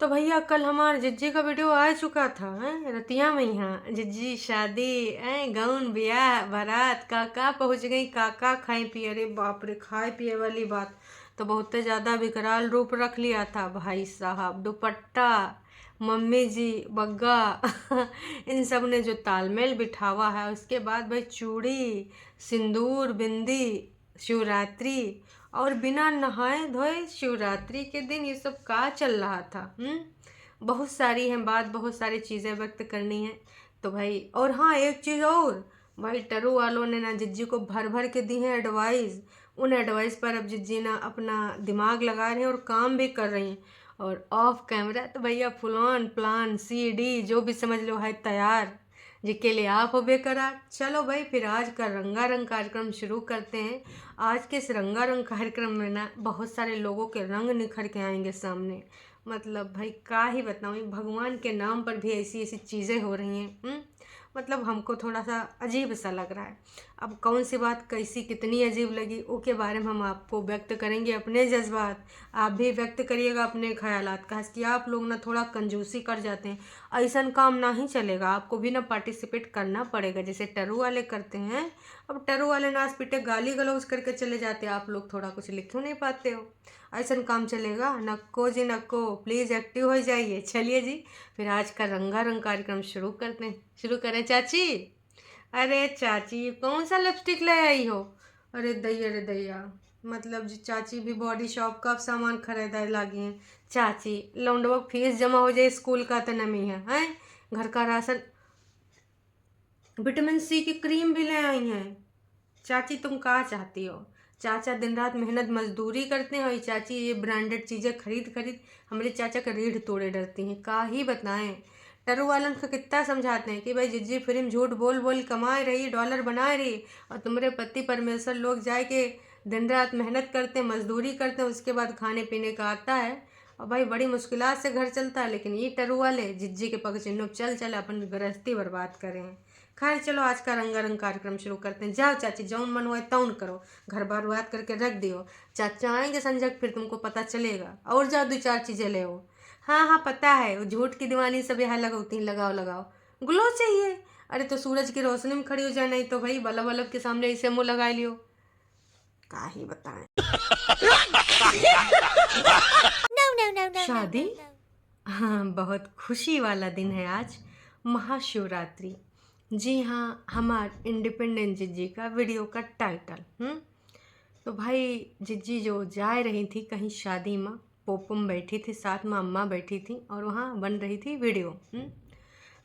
तो भैया कल हमारे जिज्जी का वीडियो आ चुका था हैं रतिया में यहाँ जिज्जी शादी गाउन ब्याह बारात काका पहुँच गई काका खाए पिए। अरे बाप रे, खाए पिए वाली बात तो बहुत ज़्यादा विकराल रूप रख लिया था भाई साहब। दुपट्टा, मम्मी जी, बग्गा इन सब ने जो तालमेल बिठावा है, उसके बाद भाई चूड़ी, सिंदूर, बिंदी, शिवरात्रि और बिना नहाए धोए शिवरात्रि के दिन ये सब का चल रहा था। बहुत सारी हैं बात, बहुत सारी चीज़ें व्यक्त करनी है तो भाई। और हाँ, एक चीज़ और भाई, टरू वालों ने ना जिज्जी को भर भर के दी है एडवाइस। उन एडवाइस पर अब जिज्जी ना अपना दिमाग लगा रहे हैं और काम भी कर रही हैं। और ऑफ कैमरा तो भैया फुल ऑन प्लान CD जो भी समझ लो है तैयार, जिसके लिए आप हो बेकरार। चलो भाई, फिर आज का रंगारंग कार्यक्रम शुरू करते हैं। आज के इस रंगारंग कार्यक्रम में ना बहुत सारे लोगों के रंग निखर के आएंगे सामने। मतलब भाई का ही बताऊँ, भगवान के नाम पर भी ऐसी ऐसी चीज़ें हो रही हैं। मतलब हमको थोड़ा सा अजीब सा लग रहा है। अब कौन सी बात कैसी कितनी अजीब लगी, वो के बारे में हम आपको व्यक्त करेंगे अपने जज्बात। आप भी व्यक्त करिएगा अपने ख्यालात का कि आप लोग ना थोड़ा कंजूसी कर जाते हैं। ऐसा काम ना ही चलेगा, आपको भी ना पार्टिसिपेट करना पड़ेगा जैसे टरू वाले करते हैं। अब टरू वाले नाच पीटे गाली गलौज करके चले जाते हैं, आप लोग थोड़ा कुछ लिख क्यों नहीं पाते हो? ऐसा काम चलेगा? नक्को जी नक्को, प्लीज़ एक्टिव हो जाइए। चलिए जी, फिर आज का रंगारंग कार्यक्रम शुरू करते हैं। शुरू करें चाची? अरे चाची, कौन सा लिपस्टिक ले आई हो? अरे दैया, मतलब जी चाची भी बॉडी शॉप का सामान खरीदा लगी हैं। चाची, लौंडवा फीस जमा हो जाए स्कूल का तो नमी है घर का राशन, विटामिन C की क्रीम भी ले आई हैं। चाची तुम कहाँ चाहती हो? चाचा दिन रात मेहनत मजदूरी करते हैं और चाची ये ब्रांडेड चीज़ें खरीद खरीद हमारे चाचा का रीढ़ तोड़े डरती हैं। का ही बताएं, टरू वालन को कितना समझाते हैं कि भाई जिज्जी फिल्म झूठ बोल बोल कमाए रही, डॉलर बनाए रही, और तुम्हारे पति परमेश्वर लोग जाए के दिन रात मेहनत करते हैं, मजदूरी करते हैं, उसके बाद खाने पीने का आता है और भाई बड़ी मुश्किलात से घर चलता है। लेकिन ये टरू वाले जिज्जी के पग चिन्हों चल चल अपन गृहस्थी बर्बाद करें। खैर चलो, आज का रंगारंग कार्यक्रम शुरू करते हैं। जाओ चाची, जौन मन हुआ तौन करो, घर बार वाद करके रख दियो। चाचा आएंगे संजय, फिर तुमको पता चलेगा। और जाओ 2-4 चीज़ें ले आओ। हाँ हाँ पता है, वो झूठ की दीवानी सब यहाँ लगाती हैं। लगाओ लगाओ, ग्लो चाहिए। अरे तो सूरज की रोशनी में खड़ी हो जाए, नहीं तो भाई बल्ब बल्ब के सामने इसे मुँह लगा लियो। का ही बताएं। शादी? हाँ, बहुत खुशी वाला दिन है आज, महाशिवरात्रि। जी हाँ, हमार इंडिपेंडेंट जिज्जी का वीडियो का टाइटल। तो भाई जिज्जी जो जा रही थी कहीं शादी में, पोपम बैठी थी, साथ में अम्मा बैठी थी और वहाँ बन रही थी वीडियो।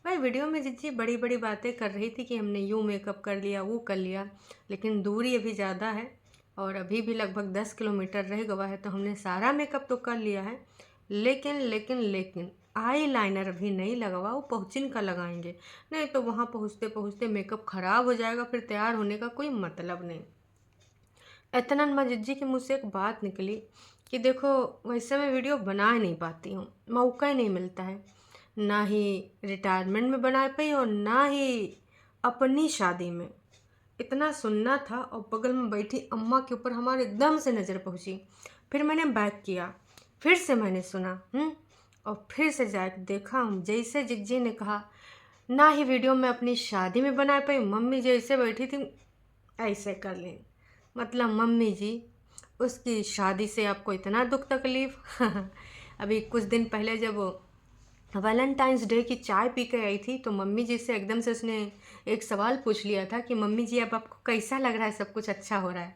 भाई वीडियो में जिज्जी बड़ी बड़ी बातें कर रही थी कि हमने यूँ मेकअप कर लिया, वो कर लिया, लेकिन दूरी अभी ज़्यादा है और अभी भी लगभग 10 किलोमीटर रह गया है, तो हमने सारा मेकअप तो कर लिया है। लेकिन आई लाइनर अभी नहीं लगा हुआ, वो पहुँचिन का लगाएंगे, नहीं तो वहाँ पहुँचते पहुँचते मेकअप ख़राब हो जाएगा, फिर तैयार होने का कोई मतलब नहीं। इतना में जिज्जी के मुँह से एक बात निकली कि देखो, वैसे मैं वीडियो बना ही नहीं पाती हूँ, मौका ही नहीं मिलता है। ना ही रिटायरमेंट में बना पाई और ना ही अपनी शादी में। इतना सुनना था और बगल में बैठी अम्मा के ऊपर हमारे एकदम से नज़र पहुँची। फिर मैंने बैक किया, फिर से मैंने सुना और फिर से जाकर देखा हूँ जैसे जिज्जी ने कहा। ना ही वीडियो में अपनी शादी में बना पाई, मम्मी जैसे बैठी थी ऐसे कर लें। मतलब मम्मी जी, उसकी शादी से आपको इतना दुख तकलीफ़। अभी कुछ दिन पहले जब वैलेंटाइंस डे की चाय पी के आई थी तो मम्मी जी से एकदम से उसने एक सवाल पूछ लिया था कि मम्मी जी अब आपको कैसा लग रहा है, सब कुछ अच्छा हो रहा है?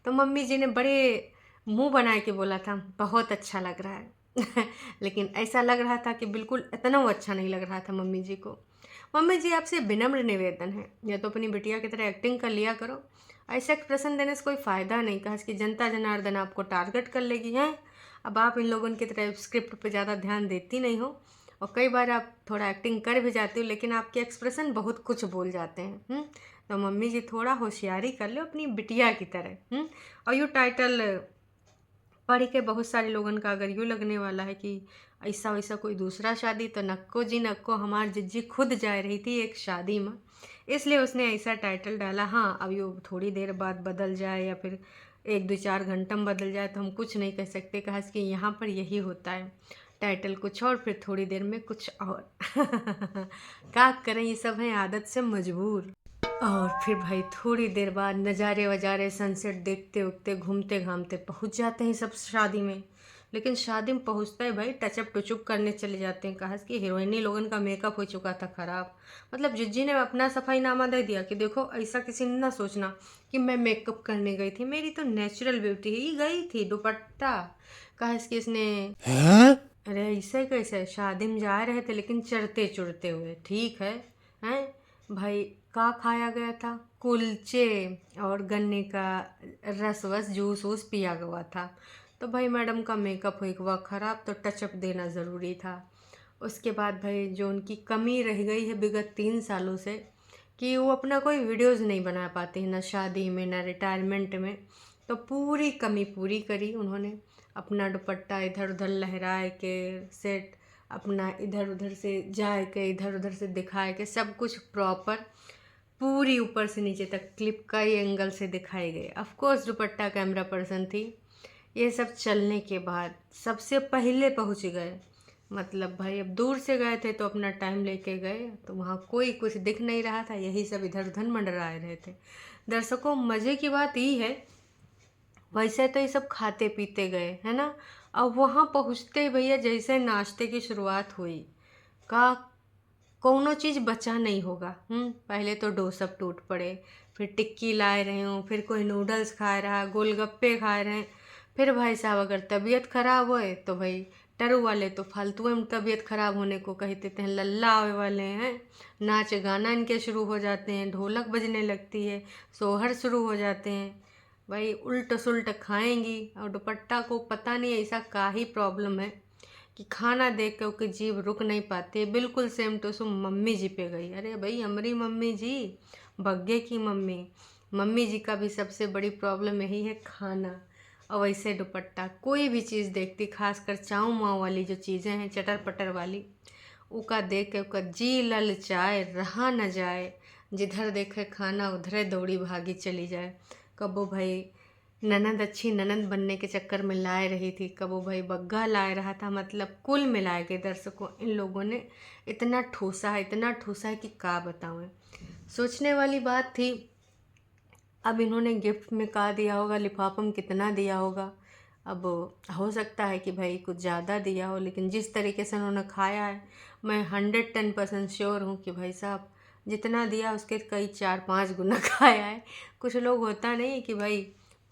तो मम्मी जी ने बड़े मुंह बना के बोला था बहुत अच्छा लग रहा है। लेकिन ऐसा लग रहा था कि बिल्कुल इतना वो अच्छा नहीं लग रहा था मम्मी जी को। मम्मी जी आपसे विनम्र निवेदन है, या तो अपनी बिटिया की तरह एक्टिंग कर लिया करो, ऐसे एक्सप्रेशन देने से कोई फ़ायदा नहीं। कहा कि जनता जनार्दन आपको टारगेट कर लेगी हैं। अब आप इन लोगों की तरह स्क्रिप्ट पे ज़्यादा ध्यान देती नहीं हो और कई बार आप थोड़ा एक्टिंग कर भी जाती हो, लेकिन आपके एक्सप्रेशन बहुत कुछ बोल जाते हैं। तो मम्मी जी थोड़ा होशियारी कर लो अपनी बिटिया की तरह। और यू टाइटल पढ़ के बहुत सारे लोगों का अगर यूँ लगने वाला है कि ऐसा वैसा कोई दूसरा शादी, तो नक्को जी नक्को, हमार जिज्जी खुद जा रही थी एक शादी में, इसलिए उसने ऐसा टाइटल डाला। हाँ, अब ये थोड़ी देर बाद बदल जाए या फिर 1-2-4 घंटा में बदल जाए तो हम कुछ नहीं कह सकते। कहा कि यहाँ पर यही होता है, टाइटल कुछ और फिर थोड़ी देर में कुछ और। क्या करें, ये सब है आदत से मजबूर। और फिर भाई थोड़ी देर बाद नज़ारे वजारे सनसेट देखते उगते घूमते घामते पहुंच जाते हैं सब शादी में। लेकिन शादी में पहुंचता है भाई टचअप टुचुप करने चले जाते हैं। कहा कि हीरोइनी लोगन का मेकअप हो चुका था ख़राब। मतलब जिज्जी ने अपना सफाईनामा दे दिया कि देखो ऐसा किसी ने ना सोचना कि मैं मेकअप करने गई थी, मेरी तो नेचुरल ब्यूटी ही गई थी दुपट्टा। कहा कि इसने अरे ऐसे कैसे शादी में जा रहे थे लेकिन चढ़ते चुड़ते हुए, ठीक है हैं भाई। का खाया गया था कुलचे और गन्ने का रस वस जूस वूस पिया गया था। तो भाई मैडम का मेकअप हुआ ख़राब तो टचअप देना ज़रूरी था। उसके बाद भाई जो उनकी कमी रह गई है विगत 3 सालों से कि वो अपना कोई वीडियोस नहीं बना पाते हैं, ना शादी में ना रिटायरमेंट में। तो पूरी कमी पूरी करी उन्होंने। अपना दुपट्टा इधर उधर लहराए के सेट, अपना इधर उधर से जाए के इधर उधर से दिखाए के सब कुछ प्रॉपर पूरी ऊपर से नीचे तक क्लिप का ही एंगल से दिखाए गए। ऑफकोर्स दुपट्टा कैमरा पर्सन थी। ये सब चलने के बाद सबसे पहले पहुंच गए। मतलब भाई अब दूर से गए थे तो अपना टाइम लेके गए, तो वहाँ कोई कुछ दिख नहीं रहा था, यही सब इधर उधर मंडराए रहे थे। दर्शकों मज़े की बात ये है, वैसे तो ये सब खाते पीते गए है ना। अब वहाँ पहुँचते ही भैया जैसे नाश्ते की शुरुआत हुई का कोनो चीज़ बचा नहीं होगा। पहले तो डोसा टूट पड़े, फिर टिक्की लाए रहे हूँ, फिर कोई नूडल्स खा रहा, गोलगप्पे खा रहे हैं। फिर भाई साहब अगर तबीयत ख़राब होए तो भाई टरू वाले तो फालतू में तबीयत ख़राब होने को कह देते हैं, लल्ला आवे वाले हैं। नाच गाना इनके शुरू हो जाते हैं, ढोलक बजने लगती है, सोहर शुरू हो जाते हैं। भाई उल्ट सुल्ट खाएंगी और दुपट्टा को पता नहीं ऐसा का ही प्रॉब्लम है कि खाना देख के उसकी जीभ रुक नहीं पाती है। बिल्कुल सेम टू सेम मम्मी जी पे गई। अरे भाई हमारी मम्मी जी भग्गे की मम्मी। मम्मी जी का भी सबसे बड़ी प्रॉब्लम यही है खाना। और वैसे दुपट्टा कोई भी चीज़ देखती, खासकर चाऊ माऊ वाली जो चीज़ें हैं चटर पटर वाली, उका देख के उका जी ललचाए रहा न जाए। जिधर देखे खाना उधरे दौड़ी भागी चली जाए। कबो भाई ननद अच्छी ननद बनने के चक्कर में लाए रही थी, कबो भाई बग्गा लाए रहा था। मतलब कुल मिलाए के दर्शकों इन लोगों ने इतना ठूसा है कि क्या बताऊँ। सोचने वाली बात थी। अब इन्होंने गिफ्ट में क्या दिया होगा, लिफाफा में कितना दिया होगा। अब हो सकता है कि भाई कुछ ज़्यादा दिया हो, लेकिन जिस तरीके से उन्होंने खाया है मैं 110% श्योर हूँ कि भाई साहब जितना दिया उसके कई 4-5 गुना खाया है। कुछ लोग होता नहीं कि भाई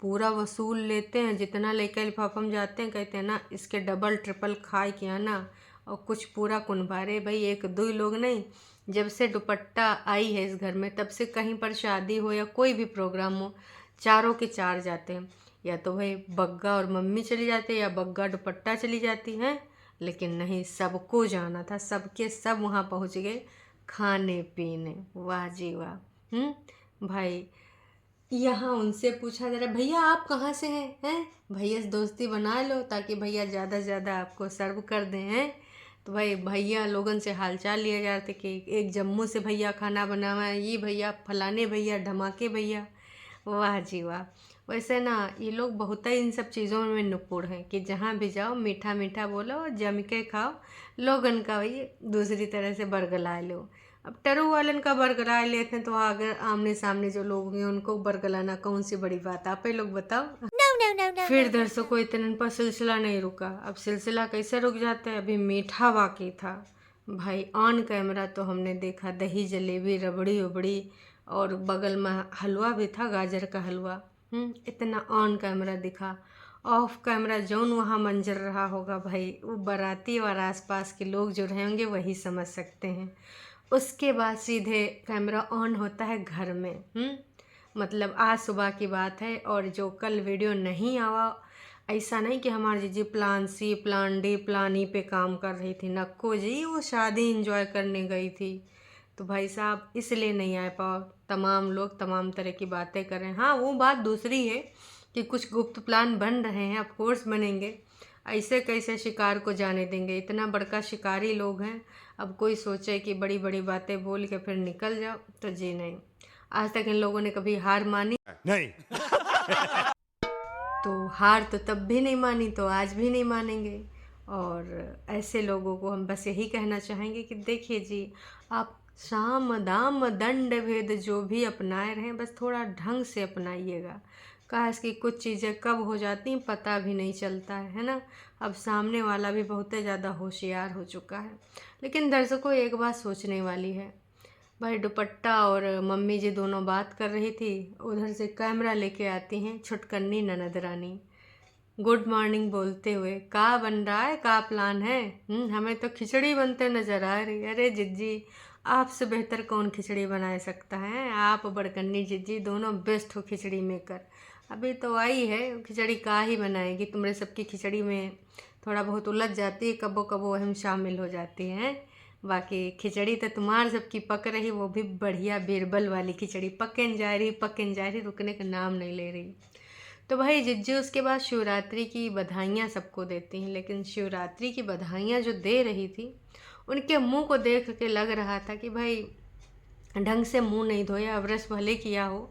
पूरा वसूल लेते हैं, जितना लेकर लिफाफा में जाते हैं कहते हैं ना इसके डबल ट्रिपल खाए किया ना, और कुछ पूरा कुनबारे। भाई एक दो ही लोग नहीं, जब से दुपट्टा आई है इस घर में तब से कहीं पर शादी हो या कोई भी प्रोग्राम हो, चारों के चार जाते हैं। या तो भाई बग्गा और मम्मी चली जाते हैं या बग्गा दुपट्टा चली जाती हैं। लेकिन नहीं, सबको जाना था, सबके सब वहाँ पहुँच गए खाने पीने। वाह जी वाह। भाई यहाँ उनसे पूछा जा रहा है भैया आप कहाँ से हैं भैया से दोस्ती बना लो ताकि भैया ज़्यादा से ज़्यादा आपको सर्व कर दें हैं। तो भाई भैया लोगन से हालचाल लिया जा रहा था कि एक जम्मू से भैया खाना बनावा है, ये भैया फलाने भैया धमाके भैया। वाह जी वाह। वैसे ना ये लोग बहुत ही इन सब चीज़ों में निपुण हैं कि जहाँ भी जाओ मीठा मीठा बोलो, जम के खाओ, लोगन का भाई दूसरी तरह से बरगला लो। अब टरू वालन का बरगला लेते हैं तो अगर आमने सामने जो लोग हैं उनको बरगलाना कौन सी बड़ी बात, आप ही लोग बताओ। फिर दर्शकों इतने पर सिलसिला नहीं रुका। अब सिलसिला कैसे रुक जाता है, अभी मीठा बाकी था। भाई ऑन कैमरा तो हमने देखा दही जलेबी रबड़ी उबड़ी और बगल में हलवा भी था, गाजर का हलवा। इतना ऑन कैमरा दिखा। ऑफ कैमरा जौन वहाँ मंजर रहा होगा भाई वो बाराती और आसपास के लोग जो रहेंगे वही समझ सकते हैं। उसके बाद सीधे कैमरा ऑन होता है घर में। मतलब आज सुबह की बात है और जो कल वीडियो नहीं आवा, ऐसा नहीं कि हमारी जीजी plan C plan D plan E पे काम कर रही थी, नक्को जी वो शादी एंजॉय करने गई थी। तो भाई साहब इसलिए नहीं आ पाओ। तमाम लोग तमाम तरह की बातें कर रहे हैं। हाँ वो बात दूसरी है कि कुछ गुप्त प्लान बन रहे हैं, ऑफकोर्स बनेंगे। ऐसे कैसे शिकार को जाने देंगे, इतना बड़का शिकारी लोग हैं। अब कोई सोचे कि बड़ी बड़ी बातें बोल के फिर निकल जाओ, तो जी नहीं। आज तक इन लोगों ने कभी हार मानी नहीं। तो हार तो तब भी नहीं मानी तो आज भी नहीं मानेंगे। और ऐसे लोगों को हम बस यही कहना चाहेंगे कि देखिए जी, आप साम दाम दंड भेद जो भी अपनाए रहें, बस थोड़ा ढंग से अपनाइएगा। काश कि कुछ चीज़ें कब हो जाती हैं पता भी नहीं चलता है ना। अब सामने वाला भी बहुत ज़्यादा होशियार हो चुका है। लेकिन दर्शकों, एक बात सोचने वाली है। भाई दुपट्टा और मम्मी जी दोनों बात कर रही थी, उधर से कैमरा लेके आती हैं छुटकन्नी ननद रानी, गुड मॉर्निंग बोलते हुए, का बन रहा है, का प्लान है? हमें तो खिचड़ी बनते नजर आ रही है। अरे जिज्जी, आपसे बेहतर कौन खिचड़ी बना सकता है? आप बड़कन्नी जिज्जी दोनों बेस्ट हो खिचड़ी मेकर। अभी तो आई है, खिचड़ी का ही बनाएगी? तुम्हारे सबकी खिचड़ी में थोड़ा बहुत उलझ जाती है, कबो कबो अहम शामिल हो जाती हैं। बाकी खिचड़ी तो तुम्हार सबकी पक रही, वो भी बढ़िया बीरबल वाली खिचड़ी, पकन जा रही, रुकने का नाम नहीं ले रही। तो भाई जिज्जू उसके बाद शिवरात्रि की बधाइयाँ सबको देती हैं, लेकिन शिवरात्रि की बधाइयाँ जो दे रही थी, उनके मुंह को देख के लग रहा था कि भाई ढंग से मुंह नहीं धोया, ब्रश भले किया हो,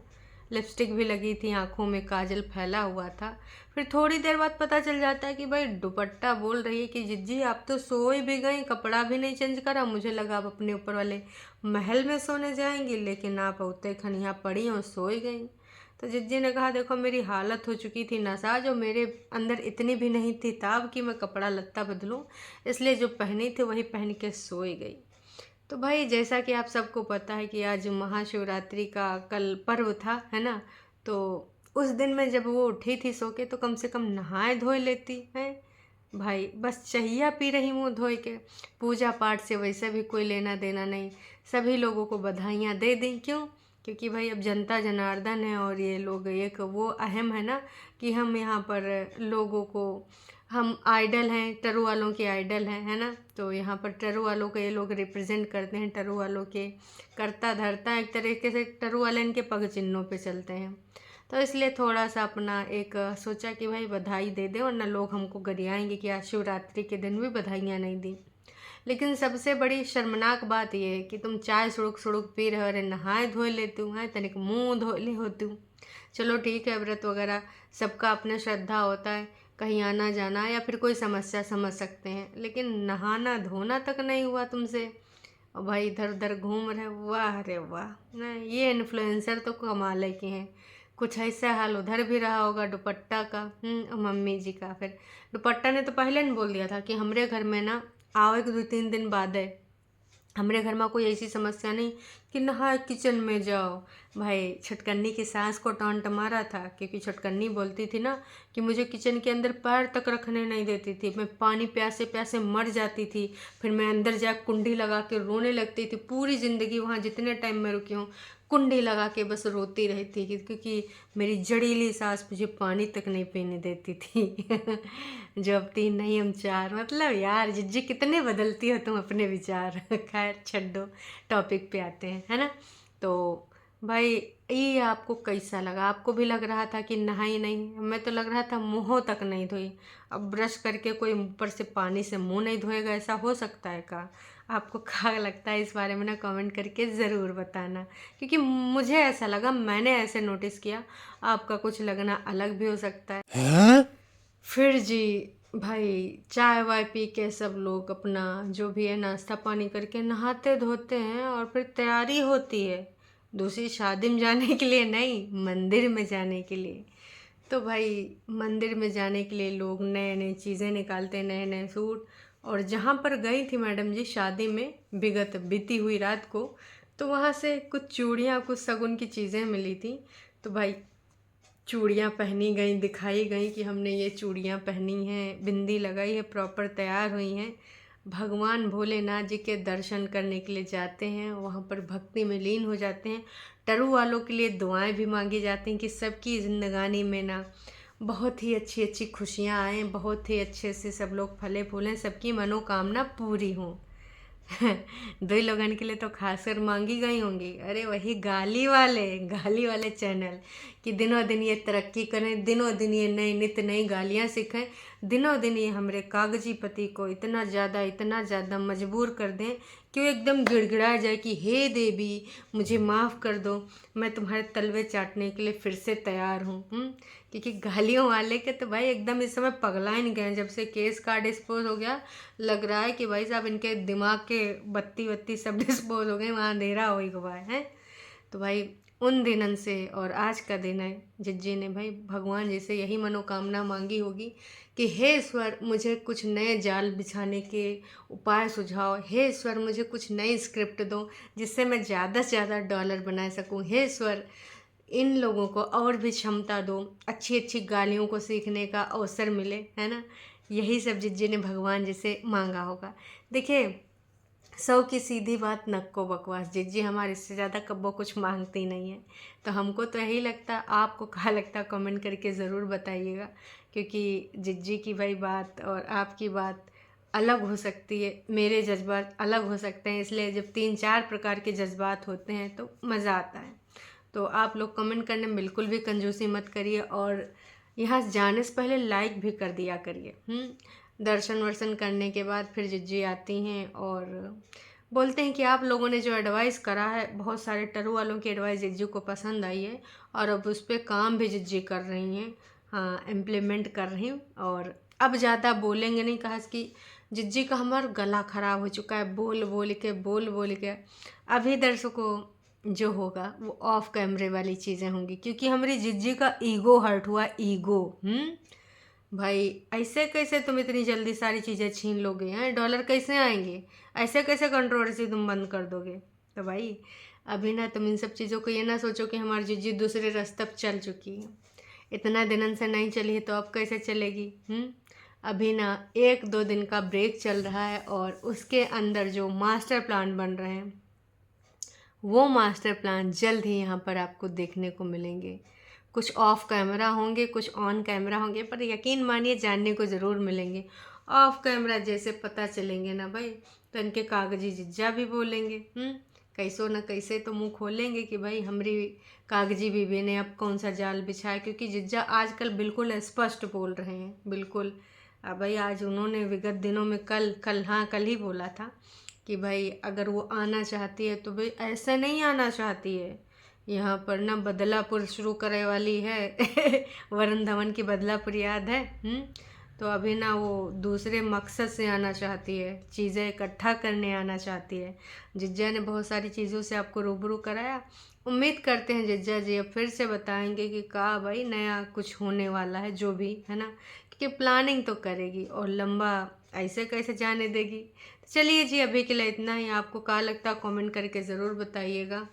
लिपस्टिक भी लगी थी, आंखों में काजल फैला हुआ था। फिर थोड़ी देर बाद पता चल जाता है कि भाई दुपट्टा बोल रही है कि जिज्जी आप तो सोई भी गई, कपड़ा भी नहीं चेंज करा, मुझे लगा आप अपने ऊपर वाले महल में सोने जाएंगी, लेकिन आप उतरे खन यहाँ पड़ी और सोई गई। तो जिज्जी ने कहा, देखो मेरी हालत हो चुकी थी नशा, जो मेरे अंदर इतनी भी नहीं थी ताब कि मैं कपड़ा लत्ता बदलूं, इसलिए जो पहनी थी वही पहन के सोई गई। तो भाई जैसा कि आप सबको पता है कि आज महाशिवरात्रि का कल पर्व था, है ना। तो उस दिन में जब वो उठी थी सो के, तो कम से कम नहाए धोए लेती है भाई। बस चहिया पी रही मुँह धोए के, पूजा पाठ से वैसे भी कोई लेना देना नहीं। सभी लोगों को बधाइयाँ दे दी, क्यों? क्योंकि भाई अब जनता जनार्दन है, और ये लोग एक वो अहम है ना कि हम यहाँ पर लोगों को, हम आइडल हैं, टरू वालों के आइडल हैं, है ना। तो यहाँ पर टरू वालों को ये लोग रिप्रेजेंट करते हैं, टरू वालों के करता धरता एक तरीके से टरू वाले इनके पग चिन्हों पे चलते हैं। तो इसलिए थोड़ा सा अपना एक सोचा कि भाई बधाई दे दे, वरना लोग हमको गरियाएंगे कि आज शिवरात्रि के दिन भी बधाइयाँ नहीं दी। लेकिन सबसे बड़ी शर्मनाक बात यह है कि तुम चाय सुड़ुक सुड़ुक पी रहे हो, अरे नहाए धोए लेती हूँ, है तनिक मुँह धो ले होती हूँ। चलो ठीक है, व्रत वगैरह सबका अपना श्रद्धा होता है, कहीं आना जाना या फिर कोई समस्या समझ सकते हैं, लेकिन नहाना धोना तक नहीं हुआ तुमसे, और भाई इधर उधर घूम रहे। वाह रे वाह, नहीं ये इन्फ्लुएंसर तो कमाल के हैं। कुछ ऐसा हाल उधर भी रहा होगा दुपट्टा का, और मम्मी जी का। फिर दुपट्टा ने तो पहले नहीं बोल दिया था कि हमरे घर में ना आओ, एक 2-3 दिन बाद है, हमारे घर में कोई ऐसी समस्या नहीं कि नहा किचन में जाओ। भाई छटकन्नी की सास को टॉन्ट मारा था, क्योंकि छटकन्नी बोलती थी ना कि मुझे किचन के अंदर पैर तक रखने नहीं देती थी, मैं पानी प्यासे प्यासे मर जाती थी, फिर मैं अंदर जा कुंडी लगा के रोने लगती थी। पूरी ज़िंदगी वहाँ जितने टाइम मैं रुकी हूँ कुंडी लगा के बस रोती रहती थी, क्योंकि मेरी जड़ीली सास मुझे पानी तक नहीं पीने देती थी। जो अब 3 नहीं हम 4, मतलब यार जिज्जी कितने बदलती हो तुम अपने विचार। खैर छोड़ो, टॉपिक पे आते हैं, है ना। तो भाई ये आपको कैसा लगा? आपको भी लग रहा था कि नहाई नहीं? मैं तो लग रहा था मुँह तक नहीं धोई। अब ब्रश करके कोई ऊपर से पानी से मुंह नहीं धोएगा, ऐसा हो सकता है का? आपको क्या लगता है इस बारे में ना कमेंट करके ज़रूर बताना, क्योंकि मुझे ऐसा लगा, मैंने ऐसे नोटिस किया, आपका कुछ लगना अलग भी हो सकता है। फिर जी भाई चाय वाय पी के सब लोग अपना जो भी है नाश्ता पानी करके नहाते धोते हैं, और फिर तैयारी होती है दूसरी शादी में जाने के लिए नहीं, मंदिर में जाने के लिए। तो भाई मंदिर में जाने के लिए लोग नए नए चीज़ें निकालते हैं, नए नए सूट। और जहाँ पर गई थी मैडम जी शादी में विगत बीती हुई रात को, तो वहाँ से कुछ चूड़ियाँ कुछ शगुन की चीज़ें मिली थी। तो भाई चूड़ियाँ पहनी गई, दिखाई गई कि हमने ये चूड़ियाँ पहनी हैं, बिंदी लगाई है, प्रॉपर तैयार हुई हैं। भगवान भोलेनाथ जी के दर्शन करने के लिए जाते हैं, वहाँ पर भक्ति में लीन हो जाते हैं। टरू वालों के लिए दुआएं भी मांगी जाती हैं कि सबकी ज़िंदगानी में ना बहुत ही अच्छी अच्छी खुशियाँ आएँ, बहुत ही अच्छे से सब लोग फले फूलें, सबकी मनोकामना पूरी हों। दो ही लोगों के लिए तो खासकर मांगी गई होंगी। अरे वही गाली वाले चैनल कि दिनों दिन ये तरक्की करें, दिनों दिन ये नई नित नई गालियाँ सीखें, दिनों दिन ये हमारे कागजी पति को इतना ज़्यादा मजबूर कर दें कि वो एकदम गिड़गिड़ा जाए कि हे देवी मुझे माफ़ कर दो, मैं तुम्हारे तलवे चाटने के लिए फिर से तैयार हूँ। क्योंकि गालियों वाले के तो भाई एकदम इस समय पगला ही नहीं गए। जब से केस का डिस्पोज हो गया, लग रहा है कि भाई साहब इनके दिमाग के बत्ती सब डिस्पोज हो गए, वहाँ अंधेरा हो ही गया है। तो भाई उन दिनन से और आज का दिन है, जिज्जी ने भाई भगवान जी से यही मनोकामना मांगी होगी कि हे ईश्वर मुझे कुछ नए जाल बिछाने के उपाय सुझाओ, हे ईश्वर मुझे कुछ नई स्क्रिप्ट दो जिससे मैं ज़्यादा से ज़्यादा डॉलर बना सकूं, हे ईश्वर इन लोगों को और भी क्षमता दो, अच्छी अच्छी गालियों को सीखने का अवसर मिले, है ना। यही सब जिज्जी ने भगवान जी से मांगा होगा। देखिए, सौ की सीधी बात नक्को बकवास, जिज्जी हमारे इससे ज़्यादा कब्बो कुछ मांगती नहीं है। तो हमको तो यही लगता, आपको क्या लगता कमेंट करके ज़रूर बताइएगा। क्योंकि जिज्जी की भाई बात और आपकी बात अलग हो सकती है, मेरे जज्बात अलग हो सकते हैं, इसलिए जब 3-4 प्रकार के जज्बात होते हैं तो मज़ा आता है। तो आप लोग कमेंट करने में बिल्कुल भी कंजूसी मत करिए और यहाँ जाने से पहले लाइक भी कर दिया करिए। दर्शन वर्शन करने के बाद फिर जिज्जी आती हैं और बोलते हैं कि आप लोगों ने जो एडवाइस करा है, बहुत सारे टरू वालों की एडवाइस जिज्जी को पसंद आई है और अब उस पर काम भी जिज्जी कर रही हैं, हाँ इम्प्लीमेंट कर रही हूँ। और अब ज़्यादा बोलेंगे नहीं, कहा कि जिज्जी का हमारा गला ख़राब हो चुका है बोल बोल के। अभी दर्शकों जो होगा वो ऑफ कैमरे वाली चीज़ें होंगी, क्योंकि हमारी जिज्जी का ईगो हर्ट हुआ, ईगो। भाई ऐसे कैसे तुम इतनी जल्दी सारी चीज़ें छीन लोगे हैं, डॉलर कैसे आएंगे, ऐसे कैसे कंट्रोवर्सी तुम बंद कर दोगे। तो भाई अभी ना तुम इन सब चीज़ों को ये ना सोचो कि हमारी जिज्जी दूसरे रास्ते पर चल चुकी है, इतना दिनन से नहीं चली है तो अब कैसे चलेगी। अभी ना 1-2 दिन का ब्रेक चल रहा है और उसके अंदर जो मास्टर प्लान बन रहे हैं वो मास्टर प्लान जल्द ही यहाँ पर आपको देखने को मिलेंगे। कुछ ऑफ कैमरा होंगे, कुछ ऑन कैमरा होंगे, पर यकीन मानिए जानने को ज़रूर मिलेंगे। ऑफ कैमरा जैसे पता चलेंगे ना भाई, तो इनके कागजी जिज्जा भी बोलेंगे, कैसो ना कैसे तो मुंह खोलेंगे कि भाई हमारी कागजी बीबी ने अब कौन सा जाल बिछाया। क्योंकि जिज्जा आजकल बिल्कुल स्पष्ट बोल रहे हैं, बिल्कुल। अब भाई आज उन्होंने विगत दिनों में कल ही बोला था कि भाई अगर वो आना चाहती है तो भाई ऐसे नहीं आना चाहती है, यहाँ पर ना बदलापुर शुरू करे वाली है वरुण धवन की बदलापुर याद है। तो अभी ना वो दूसरे मकसद से आना चाहती है, चीज़ें इकट्ठा करने आना चाहती है। जिज्जा ने बहुत सारी चीज़ों से आपको रूबरू कराया, उम्मीद करते हैं जिज्जा जी अब फिर से बताएंगे कि का भाई नया कुछ होने वाला है, जो भी है ना, क्योंकि प्लानिंग तो करेगी और लंबा ऐसे कैसे जाने देगी। चलिए जी, अभी के लिए इतना ही। आपको क्या लगता है कमेंट करके ज़रूर बताइएगा।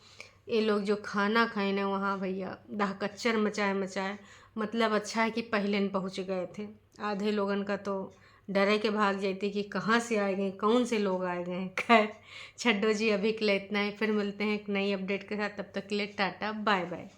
ये लोग जो खाना खाए ना वहाँ भैया दाह कच्चर मचाए, मतलब अच्छा है कि पहले न पहुँच गए थे। आधे लोगन का तो डरे के भाग जाती कि कहाँ से आए गए, कौन से लोग आए गए। खैर छड्डो जी, अभी के लिए इतना ही, फिर मिलते हैं एक नई अपडेट के साथ। तब तक के लिए टाटा बाय बाय।